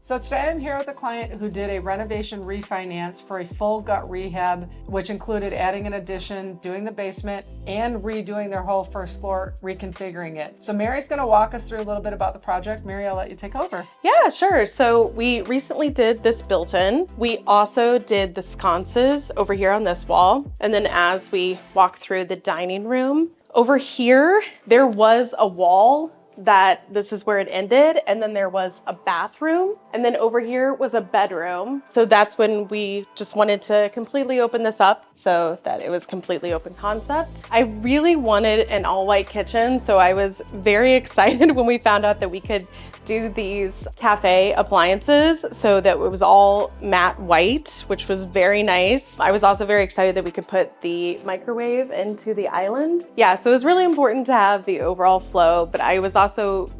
So today I'm here with a client who did a renovation refinance for a full gut rehab, which included adding an addition, doing the basement, and redoing their whole first floor, reconfiguring it. So Mary's gonna walk us through a little bit about the project. Mary, I'll let you take over. Yeah, sure. So we recently did this built-in. We also did the sconces over here on this wall. And then as we walk through the dining room, over here, there was a wall that this is where it ended, and then there was a bathroom, and then over here was a bedroom. So that's when we just wanted to completely open this up so that it was completely open concept. I really wanted an all-white kitchen, so I was very excited when we found out that we could do these cafe appliances so that it was all matte white, which was very nice. I was also very excited that we could put the microwave into the island. Yeah, so it was really important to have the overall flow, but I was also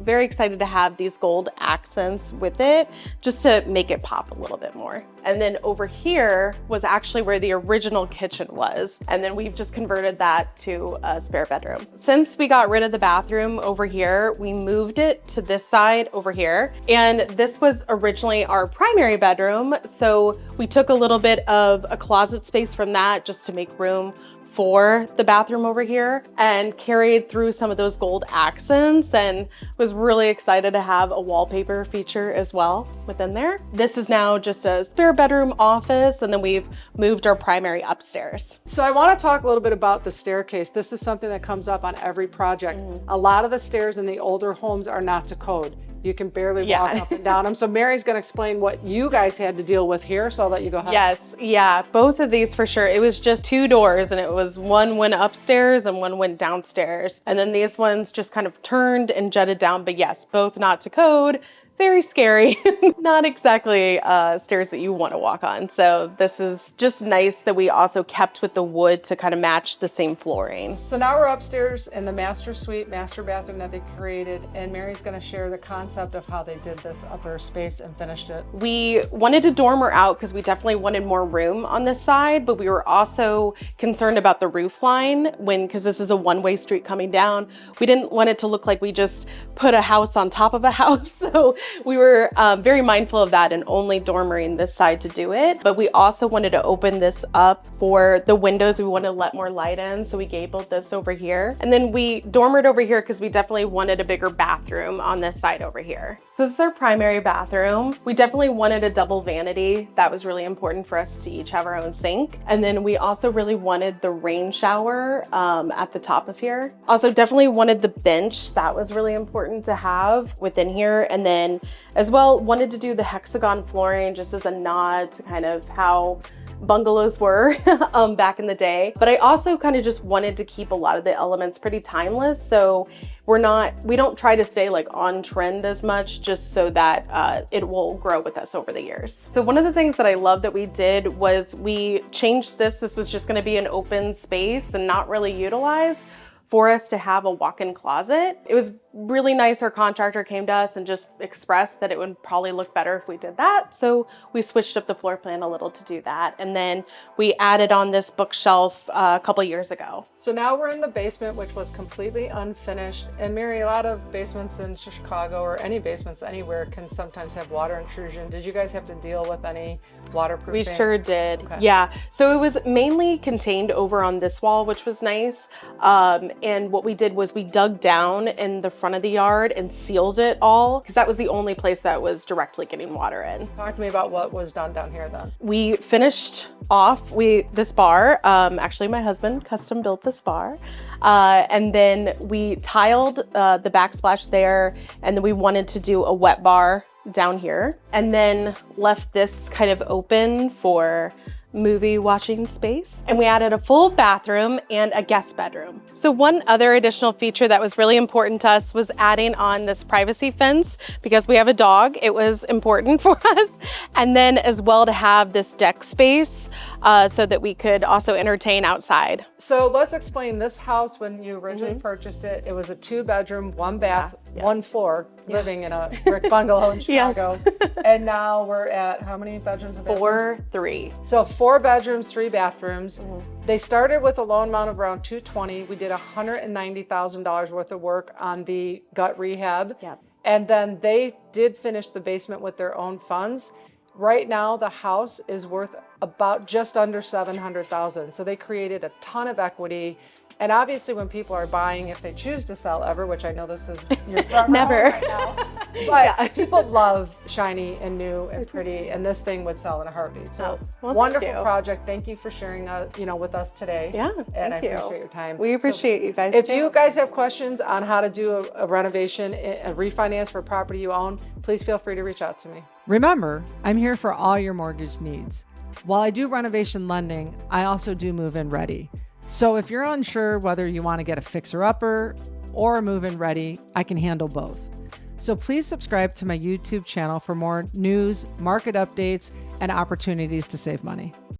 very excited to have these gold accents with it just to make it pop a little bit more. And then over here was actually where the original kitchen was. And then we've just converted that to a spare bedroom. Since we got rid of the bathroom over here, we moved it to this side over here. And this was originally our primary bedroom. So we took a little bit of a closet space from that just to make room for the bathroom over here and carried through some of those gold accents, and was really excited to have a wallpaper feature as well within there. This is now just a spare bedroom office, and then we've moved our primary upstairs. So I want to talk a little bit about the staircase. This is something that comes up on every project. A lot of the stairs in the older homes are not to code. You can barely walk up and down them. So Mary's gonna explain what you guys had to deal with here, so I'll let you go ahead. Yes, yeah, both of these for sure. It was just 2 doors, and it was one went upstairs and one went downstairs. And then these ones just kind of turned and jutted down, but yes, both not to code. Very scary. Not exactly stairs that you want to walk on. So this is just nice that we also kept with the wood to kind of match the same flooring. So now we're upstairs in the master suite, master bathroom that they created, and Mary's going to share the concept of how they did this upper space and finished it. We wanted to dormer out because we definitely wanted more room on this side, but we were also concerned about the roof line because this is a one-way street coming down. We didn't want it to look like we just put a house on top of a house. So we were very mindful of that and only dormering this side to do it. But we also wanted to open this up for the windows. We wanted to let more light in, so we gabled this over here. And then we dormered over here because we definitely wanted a bigger bathroom on this side over here. So this is our primary bathroom. We definitely wanted a double vanity. That was really important for us to each have our own sink. And then we also really wanted the rain shower at the top of here. Also definitely wanted the bench. That was really important to have within here. And then as well, wanted to do the hexagon flooring just as a nod to kind of how bungalows were back in the day. But I also kind of just wanted to keep a lot of the elements pretty timeless. So we don't try to stay like on trend as much, just so that it will grow with us over the years. So one of the things that I love that we did was we changed this. This was just going to be an open space and not really utilized for us to have a walk-in closet. It was really nice. Our contractor came to us and just expressed that it would probably look better if we did that. So we switched up the floor plan a little to do that. And then we added on this bookshelf a couple years ago. So now we're in the basement, which was completely unfinished. And Mary, a lot of basements in Chicago or any basements anywhere can sometimes have water intrusion. Did you guys have to deal with any waterproofing? We sure did. Okay. Yeah. So it was mainly contained over on this wall, which was nice. And what we did was we dug down in the front of the yard and sealed it all, because that was the only place that was directly getting water in. Talk to me about what was done down here then. We finished off this bar. Actually, my husband custom built this bar. And then we tiled the backsplash there, and then we wanted to do a wet bar down here, and then left this kind of open for movie watching space. And we added a full bathroom and a guest bedroom. So one other additional feature that was really important to us was adding on this privacy fence, because we have a dog. It was important for us. And then as well to have this deck space so that we could also entertain outside. So let's explain this house. When you originally purchased it, it was a 2-bedroom, 1-bath, one floor, living in a brick bungalow in Yes. Chicago. And now we're at how many bedrooms and bathrooms? 4-3. So 4 bedrooms, 3 bathrooms. They started with a loan amount of around $220,000. We did $190,000 worth of work on the gut rehab. Yep. And then they did finish the basement with their own funds. Right now, the house is worth about just under $700,000. So they created a ton of equity. And obviously, when people are buying, if they choose to sell ever, which I know this is your front row Never. right now, but people love shiny and new and pretty, and this thing would sell in a heartbeat. So well, wonderful thank you. project. Thank you for sharing, with us today. Yeah, and I thank you. appreciate your time. We appreciate you guys If too. you guys have questions on how to do a renovation, a refinance for a property you own, please feel free to reach out to me. Remember, I'm here for all your mortgage needs. While I do renovation lending, I also do move-in ready. So if you're unsure whether you want to get a fixer-upper or a move-in ready, I can handle both. So please subscribe to my YouTube channel for more news, market updates, and opportunities to save money.